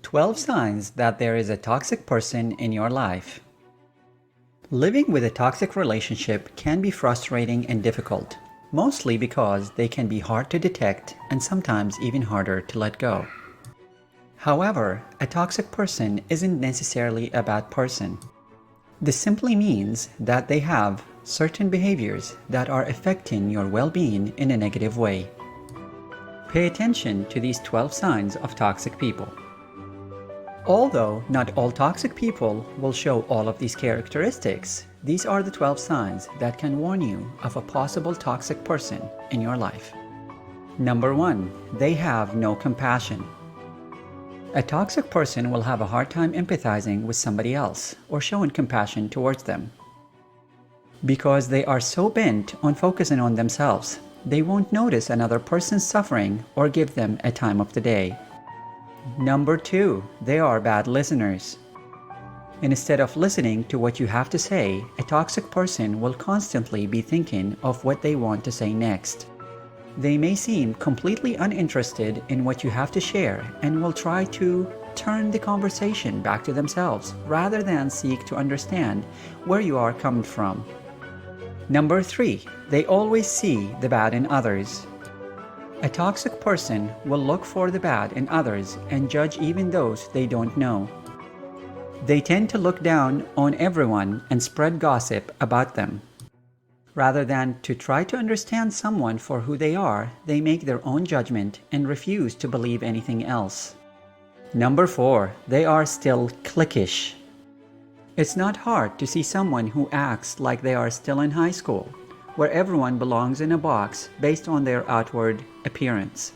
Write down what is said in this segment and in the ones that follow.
12 signs that there is a toxic person in your life. Living with a toxic relationship can be frustrating and difficult, mostly because they can be hard to detect and sometimes even harder to let go. However, a toxic person isn't necessarily a bad person. This simply means that they have certain behaviors that are affecting your well-being in a negative way. Pay attention to these 12 signs of toxic people. Although not all toxic people will show all of these characteristics, these are the 12 signs that can warn you of a possible toxic person in your life. Number 1. They have no compassion. A toxic person will have a hard time empathizing with somebody else or showing compassion towards them. Because they are so bent on focusing on themselves, they won't notice another person's suffering or give them a time of the day. Number 2, they are bad listeners. Instead of listening to what you have to say, a toxic person will constantly be thinking of what they want to say next. They may seem completely uninterested in what you have to share and will try to turn the conversation back to themselves rather than seek to understand where you are coming from. Number 3, they always see the bad in others. A toxic person will look for the bad in others and judge even those they don't know. They tend to look down on everyone and spread gossip about them. Rather than to try to understand someone for who they are, they make their own judgment and refuse to believe anything else. Number 4, they are still cliquish. It's not hard to see someone who acts like they are still in high school, where everyone belongs in a box based on their outward appearance.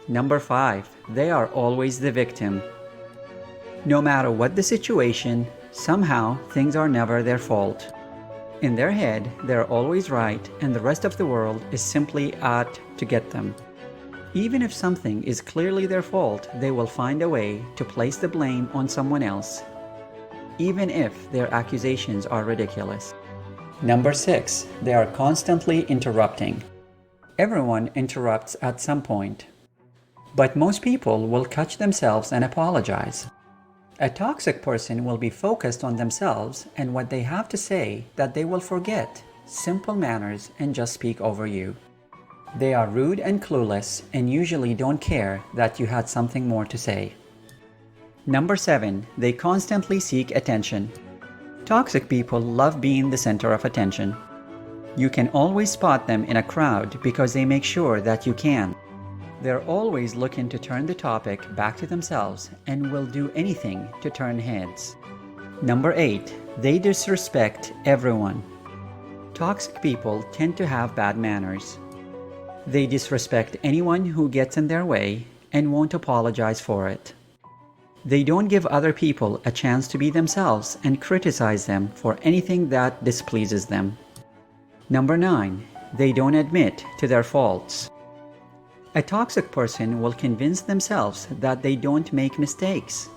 Number 5, they are always the victim. No matter what the situation, somehow things are never their fault. In their head, they're always right and the rest of the world is simply out to get them. Even if something is clearly their fault, they will find a way to place the blame on someone else, even if their accusations are ridiculous. Number 6, they are constantly interrupting. Everyone interrupts at some point, but most people will catch themselves and apologize. A toxic person will be focused on themselves and what they have to say that they will forget simple manners and just speak over you. They are rude and clueless and usually don't care that you had something more to say. Number 7, they constantly seek attention. Toxic people love being the center of attention. You can always spot them in a crowd because they make sure that you can. They're always looking to turn the topic back to themselves and will do anything to turn heads. Number 8, they disrespect everyone. Toxic people tend to have bad manners. They disrespect anyone who gets in their way and won't apologize for it. They don't give other people a chance to be themselves and criticize them for anything that displeases them. Number 9, they don't admit to their faults. A toxic person will convince themselves that they don't make mistakes.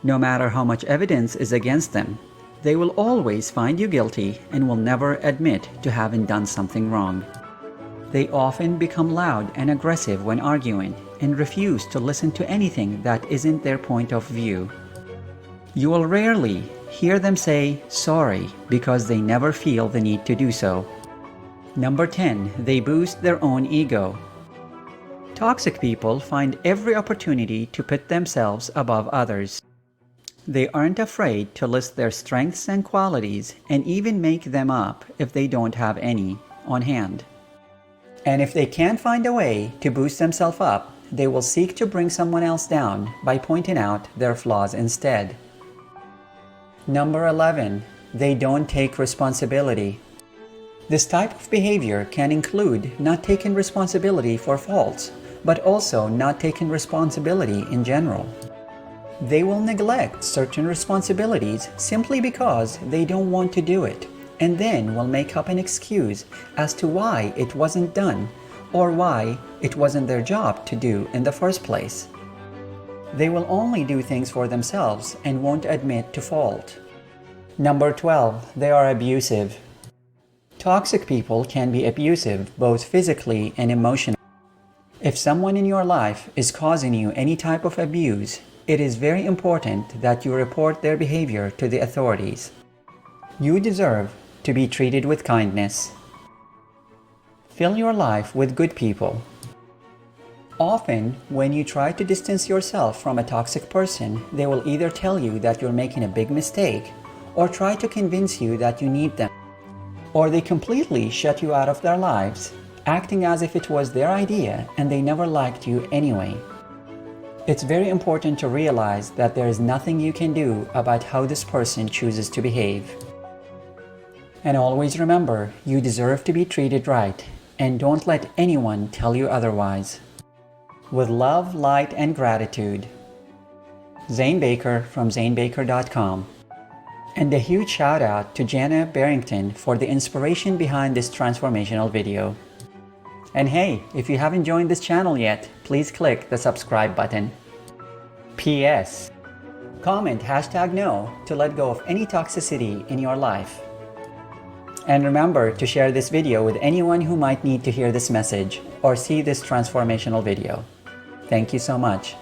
No matter how much evidence is against them, they will always find you guilty and will never admit to having done something wrong. They often become loud and aggressive when arguing and refuse to listen to anything that isn't their point of view. You will rarely hear them say sorry because they never feel the need to do so. Number 10, they boost their own ego. Toxic people find every opportunity to put themselves above others. They aren't afraid to list their strengths and qualities and even make them up if they don't have any on hand. And if they can't find a way to boost themselves up, they will seek to bring someone else down by pointing out their flaws instead. Number 11, they don't take responsibility. This type of behavior can include not taking responsibility for faults, but also not taking responsibility in general. They will neglect certain responsibilities simply because they don't want to do it, and then will make up an excuse as to why it wasn't done or why it wasn't their job to do in the first place. They will only do things for themselves and won't admit to fault. Number 12, they are abusive. Toxic people can be abusive both physically and emotionally. If someone in your life is causing you any type of abuse, It is very important that you report their behavior to the authorities. You deserve to be treated with kindness. Fill your life with good people. Often, when you try to distance yourself from a toxic person, they will either tell you that you're making a big mistake or try to convince you that you need them. Or they completely shut you out of their lives, acting as if it was their idea and they never liked you anyway. It's very important to realize that there is nothing you can do about how this person chooses to behave. And always remember, you deserve to be treated right, and don't let anyone tell you otherwise. With love, light, and gratitude, Zane Baker from zanebaker.com. And a huge shout out to Jana Barrington for the inspiration behind this transformational video. And hey, if you haven't joined this channel yet, please click the subscribe button. P.S. Comment #no to let go of any toxicity in your life. And remember to share this video with anyone who might need to hear this message or see this transformational video. Thank you so much.